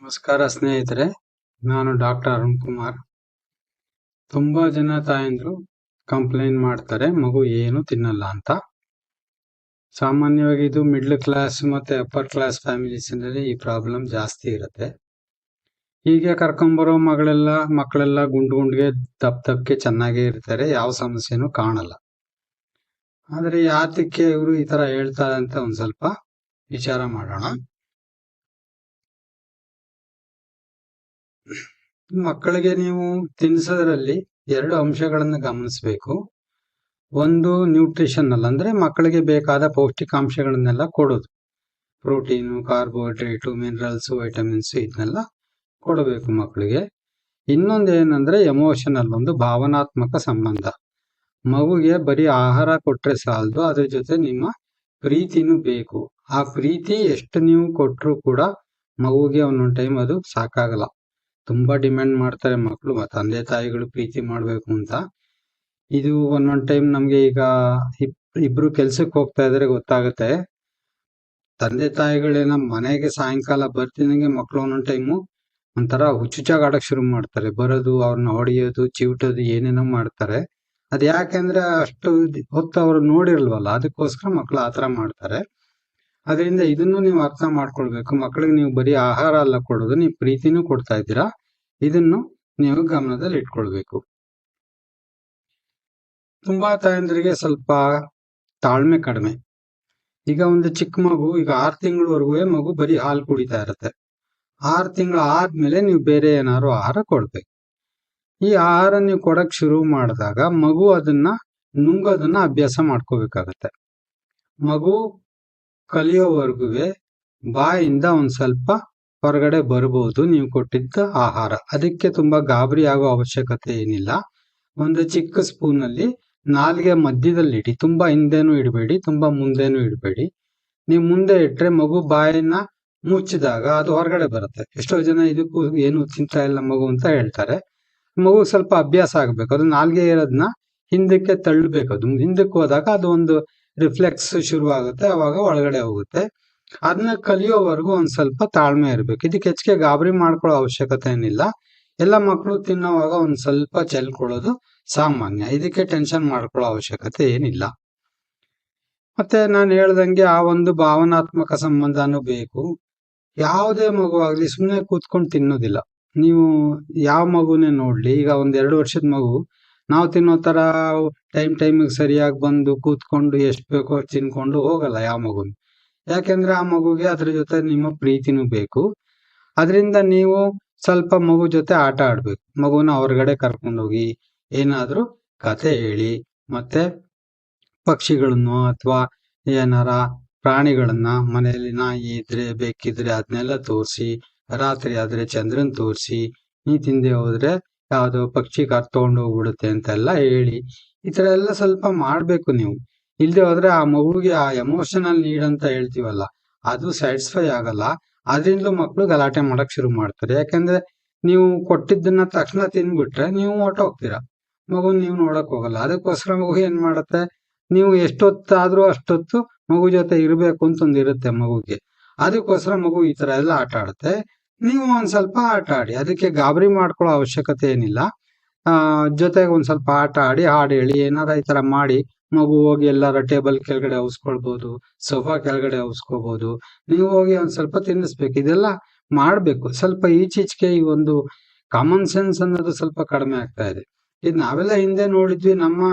ನಮಸ್ಕಾರ ಸ್ನೇಹಿತರೆ, ನಾನು ಡಾಕ್ಟರ್ ಅರುಣ್ ಕುಮಾರ್. ತುಂಬಾ ಜನ ತಾಯಂದ್ರು ಕಂಪ್ಲೇಂಟ್ ಮಾಡ್ತಾರೆ ಮಗು ಏನು ತಿನ್ನಲ್ಲ ಅಂತ. ಸಾಮಾನ್ಯವಾಗಿ ಇದು ಮಿಡ್ಲ್ ಕ್ಲಾಸ್ ಮತ್ತೆ ಅಪ್ಪರ್ ಕ್ಲಾಸ್ ಫ್ಯಾಮಿಲೀಸ್ ನಲ್ಲಿ ಈ ಪ್ರಾಬ್ಲಮ್ ಜಾಸ್ತಿ ಇರುತ್ತೆ. ಹೀಗೆ ಕರ್ಕೊಂಬರೋ ಮಕ್ಕಳೆಲ್ಲ ಗುಂಡ್ಗೆ ದಪ್ಪಕ್ಕೆ ಚೆನ್ನಾಗೇ ಇರ್ತಾರೆ, ಯಾವ ಸಮಸ್ಯೆನೂ ಕಾಣಲ್ಲ. ಆದ್ರೆ ಯಾತಕ್ಕೆ ಇವರು ಈ ತರ ಹೇಳ್ತಾರೆ ಅಂತ ಒಂದ್ ಸ್ವಲ್ಪ ವಿಚಾರ ಮಾಡೋಣ. ಮಕ್ಕಳಿಗೆ ನೀವು ತಿನ್ಸೋದ್ರಲ್ಲಿ 2 ಅಂಶಗಳನ್ನು ಗಮನಿಸಬೇಕು. ಒಂದು ನ್ಯೂಟ್ರಿಷನಲ್, ಅಂದ್ರೆ ಮಕ್ಕಳಿಗೆ ಬೇಕಾದ ಪೌಷ್ಟಿಕಾಂಶಗಳನ್ನೆಲ್ಲ ಕೊಡೋದು. ಪ್ರೋಟೀನು, ಕಾರ್ಬೋಹೈಡ್ರೇಟು, ಮಿನರಲ್ಸ್, ವೈಟಮಿನ್ಸ್ ಇದನ್ನೆಲ್ಲ ಕೊಡಬೇಕು ಮಕ್ಕಳಿಗೆ. ಇನ್ನೊಂದು ಏನಂದ್ರೆ ಎಮೋಷನಲ್, ಒಂದು ಭಾವನಾತ್ಮಕ ಸಂಬಂಧ. ಮಗುಗೆ ಬರೀ ಆಹಾರ ಕೊಟ್ರೆ ಸಾಲದು, ಅದ್ರ ಜೊತೆ ನಿಮ್ಮ ಪ್ರೀತಿನೂ ಬೇಕು. ಆ ಪ್ರೀತಿ ಎಷ್ಟು ನೀವು ಕೊಟ್ರು ಕೂಡ ಮಗುಗೆ ಒಂದೊಂದು ಟೈಮ್ ಅದು ಸಾಕಾಗಲ್ಲ. ತುಂಬಾ ಡಿಮ್ಯಾಂಡ್ ಮಾಡ್ತಾರೆ ಮಕ್ಕಳು, ತಂದೆ ತಾಯಿಗಳು ಪ್ರೀತಿ ಮಾಡ್ಬೇಕು ಅಂತ. ಇದು ಒಂದೊಂದ್ ಟೈಮ್ ನಮ್ಗೆ ಈಗ ಇಬ್ರು ಕೆಲ್ಸಕ್ಕೆ ಹೋಗ್ತಾ ಇದ್ರೆ ಗೊತ್ತಾಗುತ್ತೆ. ತಂದೆ ತಾಯಿಗಳೇನ ಮನೆಗೆ ಸಾಯಂಕಾಲ ಬರ್ತಿದಂಗೆ ಮಕ್ಳು ಒಂದೊಂದ್ ಟೈಮು ಒಂಥರ ಹುಚ್ಚುಚ್ಚಾಗಿ ಆಡಕ್ ಶುರು ಮಾಡ್ತಾರೆ. ಬರೋದು, ಅವ್ರನ್ನ ಹೊಡೆಯೋದು, ಚಿವುಟೋದು, ಏನೇನೋ ಮಾಡ್ತಾರೆ. ಅದ್ ಯಾಕೆಂದ್ರೆ ಅಷ್ಟು ಹೊತ್ತು ಅವ್ರು ನೋಡಿರ್ಲ್ವಲ್ಲ, ಅದಕ್ಕೋಸ್ಕರ ಮಕ್ಳು ಆತರ ಮಾಡ್ತಾರೆ. ಅದರಿಂದ ಇದನ್ನು ನೀವು ಅರ್ಥ ಮಾಡ್ಕೊಳ್ಬೇಕು. ಮಕ್ಕಳಿಗೆ ನೀವು ಬರೀ ಆಹಾರ ಅಲ್ಲ ಕೊಡೋದು, ನೀವು ಪ್ರೀತಿನೂ ಕೊಡ್ತಾ ಇದ್ದೀರಾ. ಇದನ್ನು ನೀವು ಗಮನದಲ್ಲಿ ಇಟ್ಕೊಳ್ಬೇಕು. ತುಂಬಾ ತಾಯಂದ್ರಿಗೆ ಸ್ವಲ್ಪ ತಾಳ್ಮೆ ಕಡಿಮೆ. ಈಗ ಒಂದು ಚಿಕ್ಕ ಮಗು, ಈಗ 6 ತಿಂಗಳವರೆಗೂ ಮಗು ಬರೀ ಹಾಲು ಕುಡಿತಾ ಇರುತ್ತೆ. 6 ತಿಂಗಳು ಆದ್ಮೇಲೆ ನೀವು ಬೇರೆ ಏನಾದ್ರು ಆಹಾರ ಕೊಡ್ಬೇಕು. ಈ ಆಹಾರ ನೀವು ಕೊಡಕ್ ಶುರು ಮಾಡಿದಾಗ ಮಗು ಅದನ್ನ ನುಂಗೋದನ್ನ ಅಭ್ಯಾಸ ಮಾಡ್ಕೋಬೇಕಾಗತ್ತೆ. ಮಗು ಕಲಿಯೋವರೆಗೂ ಬಾಯಿಂದ ಒಂದ್ ಸ್ವಲ್ಪ ಹೊರಗಡೆ ಬರ್ಬೋದು ನೀವು ಕೊಟ್ಟಿದ್ದ ಆಹಾರ. ಅದಕ್ಕೆ ತುಂಬಾ ಗಾಬರಿ ಆಗೋ ಅವಶ್ಯಕತೆ ಏನಿಲ್ಲ. ಒಂದು ಚಿಕ್ಕ ಸ್ಪೂನ್ ಅಲ್ಲಿ ನಾಲ್ಗೆ ಮಧ್ಯದಲ್ಲಿ ಇಡಿ, ತುಂಬಾ ಹಿಂದೆನೂ ಇಡಬೇಡಿ, ತುಂಬಾ ಮುಂದೆನೂ ಇಡಬೇಡಿ. ನೀವು ಮುಂದೆ ಇಟ್ರೆ ಮಗು ಬಾಯನ್ನ ಮುಚ್ಚಿದಾಗ ಅದು ಹೊರಗಡೆ ಬರುತ್ತೆ. ಎಷ್ಟೋ ಜನ ಇದಕ್ಕೂ ಏನು ತಿಂತಾ ಇಲ್ಲ ಮಗು ಅಂತ ಹೇಳ್ತಾರೆ. ಮಗು ಸ್ವಲ್ಪ ಅಭ್ಯಾಸ ಆಗ್ಬೇಕು. ಅದು ನಾಲ್ಗೆ ಇರೋದನ್ನ ಹಿಂದಕ್ಕೆ ತಳ್ಳಬೇಕು. ಅದು ಹಿಂದಕ್ಕೆ ಹೋದಾಗ ಅದು ಒಂದು ರಿಫ್ಲೆಕ್ಸ್ ಶುರು ಆಗುತ್ತೆ, ಅವಾಗ ಒಳಗಡೆ ಹೋಗುತ್ತೆ. ಅದನ್ನ ಕಲಿಯೋವರೆಗೂ ಒಂದ್ ಸ್ವಲ್ಪ ತಾಳ್ಮೆ ಇರ್ಬೇಕು. ಇದಕ್ಕೆ ಹೆಚ್ಚಿಗೆ ಗಾಬರಿ ಮಾಡ್ಕೊಳ್ಳೋ ಅವಶ್ಯಕತೆ ಏನಿಲ್ಲ. ಎಲ್ಲ ಮಕ್ಕಳು ತಿನ್ನೋವಾಗ ಒಂದ್ ಸ್ವಲ್ಪ ಚೆಲ್ಕೊಳ್ಳೋದು ಸಾಮಾನ್ಯ. ಇದಕ್ಕೆ ಟೆನ್ಷನ್ ಮಾಡ್ಕೊಳ್ಳೋ ಅವಶ್ಯಕತೆ ಏನಿಲ್ಲ. ಮತ್ತೆ ನಾನು ಹೇಳ್ದಂಗೆ ಆ ಒಂದು ಭಾವನಾತ್ಮಕ ಸಂಬಂಧನೂ ಬೇಕು. ಯಾವುದೇ ಮಗು ಆಗ್ಲಿ ಸುಮ್ಮನೆ ಕೂತ್ಕೊಂಡು ತಿನ್ನೋದಿಲ್ಲ. ನೀವು ಯಾವ ಮಗುನೇ ನೋಡ್ಲಿ, ಈಗ ಒಂದ್ 2 ವರ್ಷದ ಮಗು ನಾವು ತಿನ್ನೋ ತರ ಟೈಮಿಗೆ ಸರಿಯಾಗಿ ಬಂದು ಕೂತ್ಕೊಂಡು ಎಷ್ಟು ಬೇಕೋ ಅಷ್ಟು ತಿನ್ಕೊಂಡು ಹೋಗಲ್ಲ ಯಾವ ಮಗುನು. ಯಾಕೆಂದ್ರೆ ಆ ಮಗುಗೆ ಅದ್ರ ಜೊತೆ ನಿಮ್ಮ ಪ್ರೀತಿನೂ ಬೇಕು. ಅದರಿಂದ ನೀವು ಸ್ವಲ್ಪ ಮಗು ಜೊತೆ ಆಟ ಆಡ್ಬೇಕು. ಮಗುನ ಹೊರಗಡೆ ಕರ್ಕೊಂಡೋಗಿ ಏನಾದ್ರೂ ಕತೆ ಹೇಳಿ, ಮತ್ತೆ ಪಕ್ಷಿಗಳನ್ನು ಅಥವಾ ಏನಾರ ಪ್ರಾಣಿಗಳನ್ನ, ಮನೆಯಲ್ಲಿ ನಾಯಿ ಇದ್ರೆ ಬೇಕಿದ್ರೆ ಅದನ್ನೆಲ್ಲ ತೋರಿಸಿ, ರಾತ್ರಿ ಆದ್ರೆ ಚಂದ್ರನ್ ತೋರಿಸಿ, ನೀ ತಿಂದೆ ಹೋದ್ರೆ ಯಾವ್ದೋ ಪಕ್ಷಿ ಕರ್ಕೊಂಡು ಹೋಗ್ಬಿಡುತ್ತೆ ಅಂತೆಲ್ಲ ಹೇಳಿ, ಈ ತರ ಎಲ್ಲ ಸ್ವಲ್ಪ ಮಾಡ್ಬೇಕು ನೀವು. ಇಲ್ದೆ ಹೋದ್ರೆ ಆ ಮಗುಗೆ ಆ ಎಮೋಷನಲ್ ನೀಡ್ ಅಂತ ಹೇಳ್ತೀವಲ್ಲ, ಅದು ಸ್ಯಾಟಿಸ್ಫೈ ಆಗಲ್ಲ. ಅದ್ರಿಂದಲೂ ಮಕ್ಕಳು ಗಲಾಟೆ ಮಾಡಕ್ ಶುರು ಮಾಡ್ತಾರೆ. ಯಾಕಂದ್ರೆ ನೀವು ಕೊಟ್ಟಿದ್ದನ್ನ ತಕ್ಷಣ ತಿನ್ಬಿಟ್ರೆ ನೀವು ಹೊರ್ಟೋಗ್ತೀರಾ, ಮಗು ನೀವು ನೋಡಕ್ ಹೋಗಲ್ಲ. ಅದಕ್ಕೋಸ್ಕರ ಮಗು ಏನ್ ಮಾಡತ್ತೆ, ನೀವು ಎಷ್ಟೊತ್ತಾದ್ರೂ ಅಷ್ಟೊತ್ತು ಮಗು ಜೊತೆ ಇರ್ಬೇಕು ಅಂತ ಒಂದಿರುತ್ತೆ ಮಗುಗೆ. ಅದಕ್ಕೋಸ್ಕರ ಮಗು ಈ ತರ ಎಲ್ಲ ಆಟ ಆಡುತ್ತೆ. ನೀವು ಒಂದ್ ಸ್ವಲ್ಪ ಆಟ ಆಡಿ, ಅದಕ್ಕೆ ಗಾಬರಿ ಮಾಡ್ಕೊಳ್ಳೋ ಅವಶ್ಯಕತೆ ಏನಿಲ್ಲ. ಜೊತೆಗೆ ಒಂದ್ ಸ್ವಲ್ಪ ಆಟ ಆಡಿ, ಹಾಡು ಹೇಳಿ, ಏನಾರ ಈ ತರ ಮಾಡಿ ಮಗು ಹೋಗಿ ಎಲ್ಲಾರ ಟೇಬಲ್ ಕೆಳಗಡೆ ಅವಸ್ಕೊಳ್ಬಹುದು, ಸೋಫಾ ಕೆಳಗಡೆ ಅವಸ್ಕೋಬಹುದು. ನೀವು ಹೋಗಿ ಒಂದ್ ಸ್ವಲ್ಪ ತಿನ್ನಿಸ್ಬೇಕು. ಇದೆಲ್ಲ ಮಾಡ್ಬೇಕು. ಸ್ವಲ್ಪ ಈಚೀಚೆಗೆ ಈ ಒಂದು ಕಾಮನ್ ಸೆನ್ಸ್ ಅನ್ನೋದು ಸ್ವಲ್ಪ ಕಡಿಮೆ ಆಗ್ತಾ ಇದೆ. ಇದು ನಾವೆಲ್ಲ ಹಿಂದೆ ನೋಡಿದ್ವಿ, ನಮ್ಮ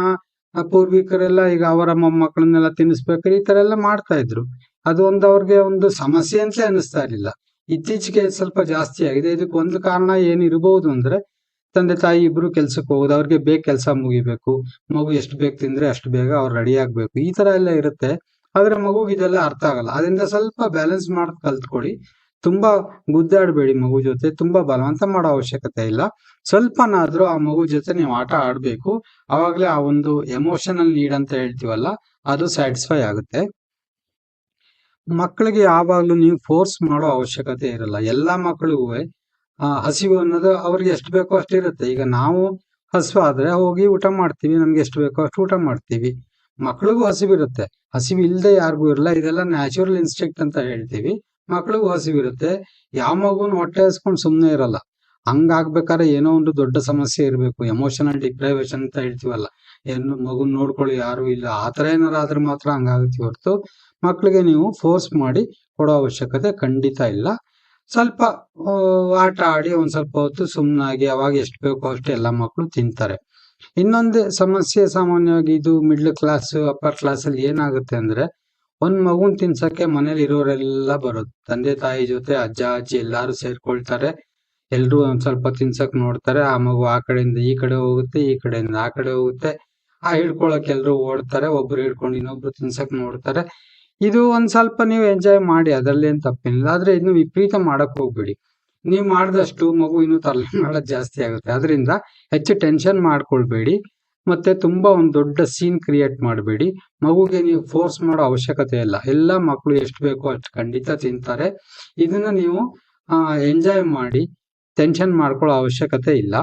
ಪೂರ್ವಿಕರೆಲ್ಲ ಈಗ ಅವರ ಮೊಮ್ಮಕ್ಕಳನ್ನೆಲ್ಲ ತಿನ್ನಿಸ್ಬೇಕಾದ್ರೆ ಈ ತರ ಎಲ್ಲ ಮಾಡ್ತಾ ಇದ್ರು. ಅದು ಒಂದು ಅವ್ರಿಗೆ ಒಂದು ಸಮಸ್ಯೆ ಅಂತ ಅನಿಸ್ತಾ ಇರ್ಲಿಲ್ಲ. ಇತ್ತೀಚೆಗೆ ಸ್ವಲ್ಪ ಜಾಸ್ತಿ ಆಗಿದೆ. ಇದಕ್ಕೆ ಒಂದು ಕಾರಣ ಏನಿರಬಹುದು ಅಂದ್ರೆ, ತಂದೆ ತಾಯಿ ಇಬ್ರು ಕೆಲ್ಸಕ್ಕೆ ಹೋಗೋದು, ಅವ್ರಿಗೆ ಬೇಗ ಕೆಲಸ ಮುಗಿಬೇಕು, ಮಗು ಎಷ್ಟು ಬೇಗ ತಿಂದ್ರೆ ಅಷ್ಟು ಬೇಗ ಅವ್ರು ರೆಡಿ ಆಗ್ಬೇಕು, ಈ ತರ ಎಲ್ಲ ಇರುತ್ತೆ. ಆದ್ರೆ ಮಗುಗೆ ಇದೆಲ್ಲ ಅರ್ಥ ಆಗಲ್ಲ. ಅದರಿಂದ ಸ್ವಲ್ಪ ಬ್ಯಾಲೆನ್ಸ್ ಮಾಡೋದ್ ಕಲ್ತ್ಕೊಳ್ಳಿ. ತುಂಬಾ ಗುದ್ದಾಡ್ಬೇಡಿ ಮಗು ಜೊತೆ, ತುಂಬಾ ಬಲವಂತ ಮಾಡೋ ಅವಶ್ಯಕತೆ ಇಲ್ಲ. ಸ್ವಲ್ಪನಾದ್ರೂ ಆ ಮಗು ಜೊತೆ ನೀವು ಆಟ ಆಡ್ಬೇಕು. ಅವಾಗ್ಲೇ ಆ ಒಂದು ಎಮೋಷನಲ್ ನೀಡ್ ಅಂತ ಹೇಳ್ತೀವಲ್ಲ, ಅದು ಸ್ಯಾಟಿಸ್ಫೈ ಆಗುತ್ತೆ. ಮಕ್ಕಳಿಗೆ ಯಾವಾಗ್ಲೂ ನೀವು ಫೋರ್ಸ್ ಮಾಡೋ ಅವಶ್ಯಕತೆ ಇರಲ್ಲ. ಎಲ್ಲಾ ಮಕ್ಕಳಿಗೂ ಹಸಿವು ಅನ್ನೋದು ಅವ್ರಿಗೆ ಎಷ್ಟು ಬೇಕೋ ಅಷ್ಟಿರುತ್ತೆ. ಈಗ ನಾವು ಹಸಿವಾದ್ರೆ ಹೋಗಿ ಊಟ ಮಾಡ್ತೀವಿ, ನಮ್ಗೆ ಎಷ್ಟು ಬೇಕೋ ಅಷ್ಟು ಊಟ ಮಾಡ್ತೀವಿ. ಮಕ್ಳಿಗೂ ಹಸಿವಿರುತ್ತೆ, ಹಸಿವು ಇಲ್ಲದೆ ಯಾರಿಗೂ ಇರಲ್ಲ. ಇದೆಲ್ಲ ನ್ಯಾಚುರಲ್ ಇನ್ಸ್ಟಿಂಕ್ಟ್ ಅಂತ ಹೇಳ್ತೀವಿ. ಮಕ್ಳಿಗೂ ಹಸಿವಿರುತ್ತೆ. ಯಾವ ಮಗುನು ಹೊಟ್ಟೆ ಹಸ್ಕೊಂಡು ಸುಮ್ನೆ ಇರಲ್ಲ. ಹಂಗಾಗ್ಬೇಕಾದ್ರೆ ಏನೋ ಒಂದು ದೊಡ್ಡ ಸಮಸ್ಯೆ ಇರಬೇಕು. ಎಮೋಷನಲ್ ಡಿಪ್ರೈವೇಶನ್ ಅಂತ ಹೇಳ್ತೀವಲ್ಲ, ಏನು ಮಗುನ್ ನೋಡ್ಕೊಳ್ಳಿ ಯಾರು ಇಲ್ಲ, ಆತರ ಏನಾರ ಆದ್ರೆ ಮಾತ್ರ ಹಂಗಾಗುತ್ತೆ ಹೊರತು ಮಕ್ಳಿಗೆ ನೀವು ಫೋರ್ಸ್ ಮಾಡಿ ಕೊಡೋ ಅವಶ್ಯಕತೆ ಖಂಡಿತ ಇಲ್ಲ. ಸ್ವಲ್ಪ ಆಟ ಆಡಿ ಒಂದ್ ಸ್ವಲ್ಪ ಹೊತ್ತು ಸುಮ್ನಾಗಿ ಅವಾಗ ಎಷ್ಟು ಬೇಕೋ ಅಷ್ಟು ಎಲ್ಲ ಮಕ್ಕಳು ತಿಂತಾರೆ. ಇನ್ನೊಂದು ಸಮಸ್ಯೆ ಸಾಮಾನ್ಯವಾಗಿ ಇದು ಮಿಡ್ಲ್ ಕ್ಲಾಸ್ ಅಪ್ಪರ್ ಕ್ಲಾಸ್ ಅಲ್ಲಿ ಏನಾಗುತ್ತೆ ಅಂದ್ರೆ, ಒಂದ್ ಮಗುನ್ ತಿನ್ಸಕ್ಕೆ ಮನೇಲಿ ಇರೋರೆಲ್ಲ ಬರೋದು, ತಂದೆ ತಾಯಿ ಜೊತೆ ಅಜ್ಜ ಅಜ್ಜಿ ಎಲ್ಲಾರು ಸೇರ್ಕೊಳ್ತಾರೆ. ಎಲ್ರು ಒಂದ್ ಸ್ವಲ್ಪ ತಿನ್ಸಕ್ ನೋಡ್ತಾರೆ. ಆ ಮಗು ಆ ಕಡೆಯಿಂದ ಈ ಕಡೆ ಹೋಗುತ್ತೆ, ಈ ಕಡೆಯಿಂದ ಆ ಕಡೆ ಹೋಗುತ್ತೆ. ಹಿಡ್ಕೊಳಕ್ ಎಲ್ರು ಓಡ್ತಾರೆ, ಒಬ್ರು ಹಿಡ್ಕೊಂಡು ಇನ್ನೊಬ್ರು ತಿನ್ಸಕ್ ನೋಡ್ತಾರೆ. ಇದು ಒಂದ್ ಸ್ವಲ್ಪ ನೀವು ಎಂಜಾಯ್ ಮಾಡಿ, ಅದ್ರಲ್ಲಿ ಏನ್ ತಪ್ಪೇನಿಲ್ಲ. ಆದ್ರೆ ಇನ್ನು ವಿಪರೀತ ಮಾಡಕ್ ಹೋಗ್ಬೇಡಿ. ನೀವು ಮಾಡಿದಷ್ಟು ಮಗು ಇನ್ನು ತಲೆಮಾರ ಜಾಸ್ತಿ ಆಗುತ್ತೆ. ಅದರಿಂದ ಹೆಚ್ಚು ಟೆನ್ಷನ್ ಮಾಡ್ಕೊಳ್ಬೇಡಿ. ಮತ್ತೆ ತುಂಬಾ ಒಂದ್ ದೊಡ್ಡ ಸೀನ್ ಕ್ರಿಯೇಟ್ ಮಾಡಬೇಡಿ. ಮಗುಗೆ ನೀವು ಫೋರ್ಸ್ ಮಾಡೋ ಅವಶ್ಯಕತೆ ಇಲ್ಲ. ಎಲ್ಲ ಮಕ್ಕಳು ಎಷ್ಟು ಬೇಕೋ ಅಷ್ಟು ಖಂಡಿತ ತಿಂತಾರೆ. ಇದನ್ನ ನೀವು ಎಂಜಾಯ್ ಮಾಡಿ, ಟೆನ್ಷನ್ ಮಾಡ್ಕೊಳ್ಳೋ ಅವಶ್ಯಕತೆ ಇಲ್ಲ.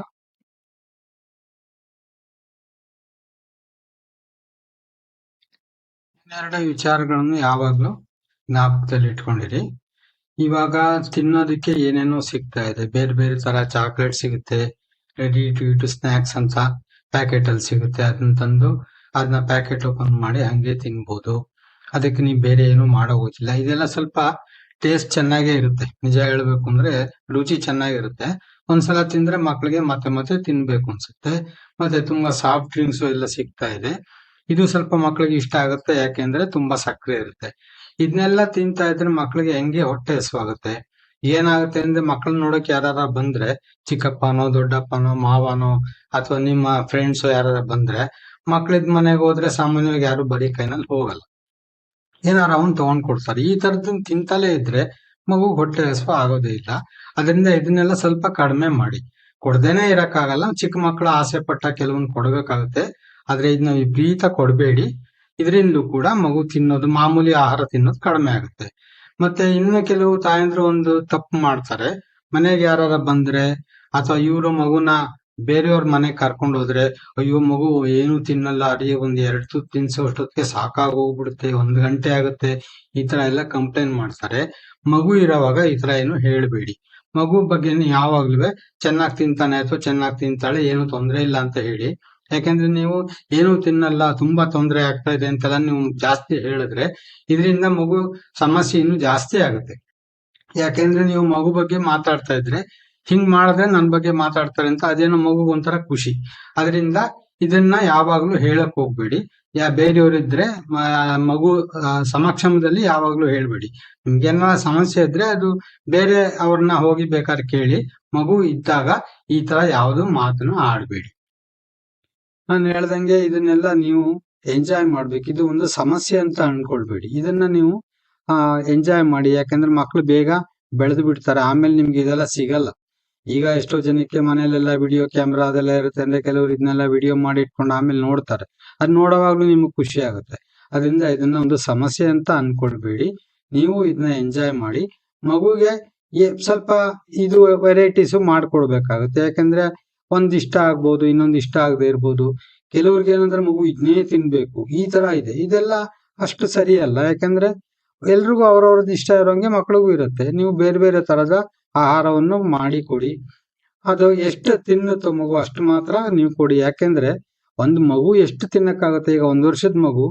ಇನ್ನೆರಡು ವಿಚಾರಗಳನ್ನು ಯಾವಾಗ್ಲೂ ಜ್ಞಾಪಕದಲ್ಲಿ ಇಟ್ಕೊಂಡಿರಿ. ಇವಾಗ ತಿನ್ನೋದಕ್ಕೆ ಏನೇನೋ ಸಿಗ್ತಾ ಇದೆ, ಬೇರೆ ಬೇರೆ ತರ ಚಾಕ್ಲೇಟ್ ಸಿಗುತ್ತೆ, ರೆಡಿ ಟು ಈಟ್ ಸ್ನಾಕ್ಸ್ ಅಂತ ಪ್ಯಾಕೆಟ್ ಅಲ್ಲಿ ಸಿಗುತ್ತೆ. ಅದನ್ನ ತಂದು ಅದನ್ನ ಪ್ಯಾಕೆಟ್ ಓಪನ್ ಮಾಡಿ ಹಂಗೆ ತಿನ್ಬೋದು. ಅದಕ್ಕೆ ನೀವು ಬೇರೆ ಏನು ಮಾಡೋಗೋದಿಲ್ಲ. ಇದೆಲ್ಲ ಸ್ವಲ್ಪ ಟೇಸ್ಟ್ ಚೆನ್ನಾಗೇ ಇರುತ್ತೆ. ನಿಜ ಹೇಳ್ಬೇಕು ಅಂದ್ರೆ ರುಚಿ ಚೆನ್ನಾಗಿರುತ್ತೆ. ಒಂದ್ಸಲ ತಿಂದ್ರೆ ಮಕ್ಳಿಗೆ ಮತ್ತೆ ಮತ್ತೆ ತಿನ್ಬೇಕು ಅನ್ಸುತ್ತೆ. ಮತ್ತೆ ತುಂಬಾ ಸಾಫ್ಟ್ ಡ್ರಿಂಕ್ಸ್ ಎಲ್ಲ ಸಿಗ್ತಾ ಇದೆ. ಇದು ಸ್ವಲ್ಪ ಮಕ್ಳಿಗೆ ಇಷ್ಟ ಆಗುತ್ತೆ, ಯಾಕೆಂದ್ರೆ ತುಂಬಾ ಸಕ್ಕರೆ ಇರುತ್ತೆ. ಇದನ್ನೆಲ್ಲ ತಿಂತಾ ಇದ್ರೆ ಮಕ್ಳಿಗೆ ಹೆಂಗೆ ಹೊಟ್ಟೆ ಹಸುವಾಗುತ್ತೆ. ಏನಾಗುತ್ತೆ ಅಂದ್ರೆ ಮಕ್ಳನ್ನ ನೋಡಕ್ ಯಾರ ಬಂದ್ರೆ, ಚಿಕ್ಕಪ್ಪನೋ ದೊಡ್ಡಪ್ಪನೋ ಮಾವನೋ ಅಥವಾ ನಿಮ್ಮ ಫ್ರೆಂಡ್ಸ್ ಯಾರ ಬಂದ್ರೆ, ಮಕ್ಳಿದ್ ಮನೆಗೆ ಹೋದ್ರೆ ಸಾಮಾನ್ಯವಾಗಿ ಯಾರು ಬರೀ ಕೈನಲ್ಲಿ ಹೋಗಲ್ಲ, ಏನಾರ ಅವನ್ ತಗೊಂಡ್ ಕೊಡ್ತಾರೆ. ಈ ತರದನ್ನ ತಿಂತಲೇ ಇದ್ರೆ ಮಗು ಹೊಟ್ಟೆ ಹಸುವು ಆಗೋದೇ ಇಲ್ಲ. ಅದರಿಂದ ಇದನ್ನೆಲ್ಲ ಸ್ವಲ್ಪ ಕಡಿಮೆ ಮಾಡಿ. ಕೊಡ್ದೇನೆ ಇರಕ್ಕಾಗಲ್ಲ, ಚಿಕ್ಕ ಮಕ್ಕಳು ಆಸೆ ಪಟ್ಟ ಕೆಲವೊಂದು ಕೊಡ್ಬೇಕಾಗುತ್ತೆ. ಆದ್ರೆ ಇದನ್ನ ವಿಪರೀತ ಕೊಡಬೇಡಿ. ಇದರಿಂದಲೂ ಕೂಡ ಮಗು ತಿನ್ನೋದು, ಮಾಮೂಲಿ ಆಹಾರ ತಿನ್ನೋದು ಕಡಿಮೆ ಆಗುತ್ತೆ. ಮತ್ತೆ ಇನ್ನು ಕೆಲವು ತಾಯಂದ್ರು ಒಂದು ತಪ್ಪು ಮಾಡ್ತಾರೆ. ಮನೆಗೆ ಯಾರ ಬಂದ್ರೆ ಅಥವಾ ಇವರು ಮಗುನ ಬೇರೆಯವ್ರ ಮನೆಗೆ ಕರ್ಕೊಂಡು ಹೋದ್ರೆ, ಅಯ್ಯೋ ಮಗು ಏನು ತಿನ್ನಲ್ಲ, ಅಡಿಗೆ ಒಂದ್ 2 ತುತ್ತು ತಿನ್ಸೋ ಅಷ್ಟೊತ್ತಿಗೆ ಸಾಕಾಗೋಗ್ಬಿಡುತ್ತೆ, 1 ಗಂಟೆ ಆಗುತ್ತೆ, ಈ ತರ ಎಲ್ಲ ಕಂಪ್ಲೇಂಟ್ ಮಾಡ್ತಾರೆ. ಮಗು ಇರೋವಾಗ ಈ ತರ ಏನು ಹೇಳ್ಬೇಡಿ. ಮಗು ಬಗ್ಗೆ ಯಾವಾಗ್ಲೂ ಚೆನ್ನಾಗ್ ತಿಂತಾನೆ ಅಥವಾ ಚೆನ್ನಾಗ್ ತಿಂತಾಳೆ, ಏನು ತೊಂದ್ರೆ ಇಲ್ಲ ಅಂತ ಹೇಳಿ. ಯಾಕಂದ್ರೆ ನೀವು ಏನು ತಿನ್ನಲ್ಲ, ತುಂಬಾ ತೊಂದರೆ ಆಗ್ತಾ ಇದೆ ಅಂತೆಲ್ಲ ನೀವು ಜಾಸ್ತಿ ಹೇಳಿದ್ರೆ ಇದರಿಂದ ಮಗು ಸಮಸ್ಯೆ ಇನ್ನು ಜಾಸ್ತಿ ಆಗುತ್ತೆ. ಯಾಕೆಂದ್ರೆ ನೀವು ಮಗು ಬಗ್ಗೆ ಮಾತಾಡ್ತಾ ಇದ್ರೆ, ಹಿಂಗ್ ಮಾಡಿದ್ರೆ ನನ್ ಬಗ್ಗೆ ಮಾತಾಡ್ತಾರೆ ಅಂತ ಅದೇನೋ ಮಗು ಒಂಥರ ಖುಷಿ. ಅದರಿಂದ ಇದನ್ನ ಯಾವಾಗ್ಲೂ ಹೇಳಕ್ ಹೋಗ್ಬೇಡಿ. ಬೇರೆಯವರಿದ್ರೆ ಮಗು ಸಮಕ್ಷಮದಲ್ಲಿ ಯಾವಾಗ್ಲೂ ಹೇಳ್ಬೇಡಿ. ನಿಮ್ಗೇನಾರ ಸಮಸ್ಯೆ ಇದ್ರೆ ಅದು ಬೇರೆ ಅವ್ರನ್ನ ಹೋಗಿ ಬೇಕಾದ್ರೆ ಕೇಳಿ. ಮಗು ಇದ್ದಾಗ ಈ ತರ ಯಾವ್ದು ಮಾತನ್ನು ಆಡ್ಬೇಡಿ. ನಾನು ಹೇಳ್ದಂಗೆ ಇದನ್ನೆಲ್ಲ ನೀವು ಎಂಜಾಯ್ ಮಾಡ್ಬೇಕು. ಇದು ಒಂದು ಸಮಸ್ಯೆ ಅಂತ ಅನ್ಕೊಳ್ಬೇಡಿ. ಇದನ್ನ ನೀವು ಎಂಜಾಯ್ ಮಾಡಿ. ಯಾಕಂದ್ರೆ ಮಕ್ಳು ಬೇಗ ಬೆಳೆದು ಬಿಡ್ತಾರೆ, ಆಮೇಲೆ ನಿಮ್ಗೆ ಇದೆಲ್ಲ ಸಿಗಲ್ಲ. ಈಗ ಎಷ್ಟೋ ಜನಕ್ಕೆ ಮನೇಲೆಲ್ಲ ವಿಡಿಯೋ ಕ್ಯಾಮ್ರಾ ಅದೆಲ್ಲ ಇರುತ್ತೆ ಅಂದ್ರೆ ಕೆಲವರು ಇದನ್ನೆಲ್ಲ ವಿಡಿಯೋ ಮಾಡಿ ಇಟ್ಕೊಂಡು ಆಮೇಲೆ ನೋಡ್ತಾರೆ. ಅದ್ ನೋಡೋವಾಗ್ಲೂ ನಿಮ್ಗೆ ಖುಷಿ ಆಗುತ್ತೆ. ಅದರಿಂದ ಇದನ್ನ ಒಂದು ಸಮಸ್ಯೆ ಅಂತ ಅನ್ಕೊಳ್ಬೇಡಿ. ನೀವು ಇದನ್ನ ಎಂಜಾಯ್ ಮಾಡಿ. ಮಗುಗೆ ಸ್ವಲ್ಪ ಇದು ವೆರೈಟೀಸು ಮಾಡ್ಕೊಡ್ಬೇಕಾಗುತ್ತೆ. ಯಾಕಂದ್ರೆ ಒಂದ್ ಇಷ್ಟ ಆಗ್ಬೋದು, ಇನ್ನೊಂದ್ ಇಷ್ಟ ಆಗದೆ ಇರ್ಬೋದು. ಕೆಲವ್ರಿಗೆ ಏನಂದ್ರೆ ಮಗು ಇದನ್ನೇ ತಿನ್ಬೇಕು, ಈ ತರ ಇದೆ. ಇದೆಲ್ಲ ಅಷ್ಟು ಸರಿ ಅಲ್ಲ. ಯಾಕಂದ್ರೆ ಎಲ್ರಿಗೂ ಅವ್ರವ್ರದ್ದು ಇಷ್ಟ ಇರೋಂಗೆ ಮಕ್ಳಿಗೂ ಇರುತ್ತೆ. ನೀವು ಬೇರೆ ಬೇರೆ ತರದ ಆಹಾರವನ್ನು ಮಾಡಿ ಕೊಡಿ. ಅದು ಎಷ್ಟು ತಿನ್ನುತ್ತೋ ಮಗು ಅಷ್ಟು ಮಾತ್ರ ನೀವು ಕೊಡಿ. ಯಾಕೆಂದ್ರೆ ಒಂದು ಮಗು ಎಷ್ಟು ತಿನ್ನಕ್ಕಾಗುತ್ತೆ? ಈಗ 1 ವರ್ಷದ ಮಗು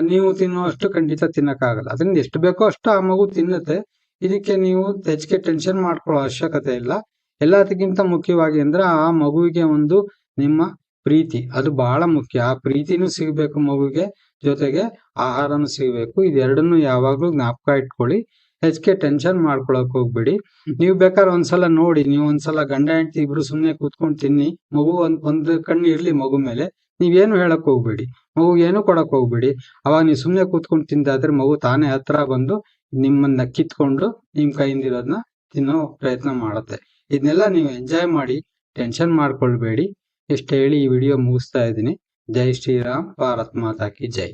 ನೀವು ತಿನ್ನುವಷ್ಟು ಖಂಡಿತ ತಿನ್ನಕ್ಕಾಗಲ್ಲ. ಅದರಿಂದ ಎಷ್ಟು ಬೇಕೋ ಅಷ್ಟು ಆ ಮಗು ತಿನ್ನುತ್ತೆ. ಇದಕ್ಕೆ ನೀವು ಹೆಚ್ಚಿಗೆ ಟೆನ್ಷನ್ ಮಾಡ್ಕೊಳ್ಳೋ ಅವಶ್ಯಕತೆ ಇಲ್ಲ. ಎಲ್ಲದಕ್ಕಿಂತ ಮುಖ್ಯವಾಗಿ ಅಂದ್ರೆ ಆ ಮಗುವಿಗೆ ಒಂದು ನಿಮ್ಮ ಪ್ರೀತಿ, ಅದು ಬಹಳ ಮುಖ್ಯ. ಆ ಪ್ರೀತಿನೂ ಸಿಗ್ಬೇಕು ಮಗುಗೆ, ಜೊತೆಗೆ ಆಹಾರನೂ ಸಿಗ್ಬೇಕು. ಇದೆರಡನ್ನು ಯಾವಾಗ್ಲೂ ಜ್ಞಾಪಕ ಇಟ್ಕೊಳ್ಳಿ. ಹೆಚ್ಚಿಗೆ ಟೆನ್ಷನ್ ಮಾಡ್ಕೊಳಕ್ ಹೋಗ್ಬೇಡಿ. ನೀವು ಬೇಕಾದ್ರೆ ಒಂದ್ಸಲ ನೋಡಿ, ನೀವು ಒಂದ್ಸಲ ಗಂಡ ಹೆಂಡತಿ ಇಬ್ರು ಸುಮ್ನೆ ಕೂತ್ಕೊಂಡು ತಿನ್ನಿ. ಮಗು ಒಂದು ಕಣ್ಣು ಇರ್ಲಿ ಮಗು ಮೇಲೆ. ನೀವೇನು ಹೇಳಕ್ ಹೋಗ್ಬೇಡಿ, ಮಗು ಏನು ಕೊಡಕ್ ಹೋಗ್ಬೇಡಿ. ಅವಾಗ ನೀವು ಸುಮ್ನೆ ಕೂತ್ಕೊಂಡು ತಿಂದಾದ್ರೆ ಮಗು ತಾನೇ ಹತ್ರ ಬಂದು ನಿಮ್ಮನ್ನ ಕಿತ್ಕೊಂಡು ನಿಮ್ ಕೈಯಿಂದಿರೋದನ್ನ ತಿನ್ನೋ ಪ್ರಯತ್ನ ಮಾಡುತ್ತೆ. ಇದನ್ನೆಲ್ಲ ನೀವು ಎಂಜಾಯ್ ಮಾಡಿ, ಟೆನ್ಷನ್ ಮಾಡ್ಕೊಳ್ಬೇಡಿ. ಇಷ್ಟು ಹೇಳಿ ಈ ವಿಡಿಯೋ ಮುಗಿಸ್ತಾ ಇದ್ದೀನಿ. ಜೈ ಶ್ರೀರಾಮ್, ಭಾರತ್ ಮಾತಾ ಕಿ ಜೈ.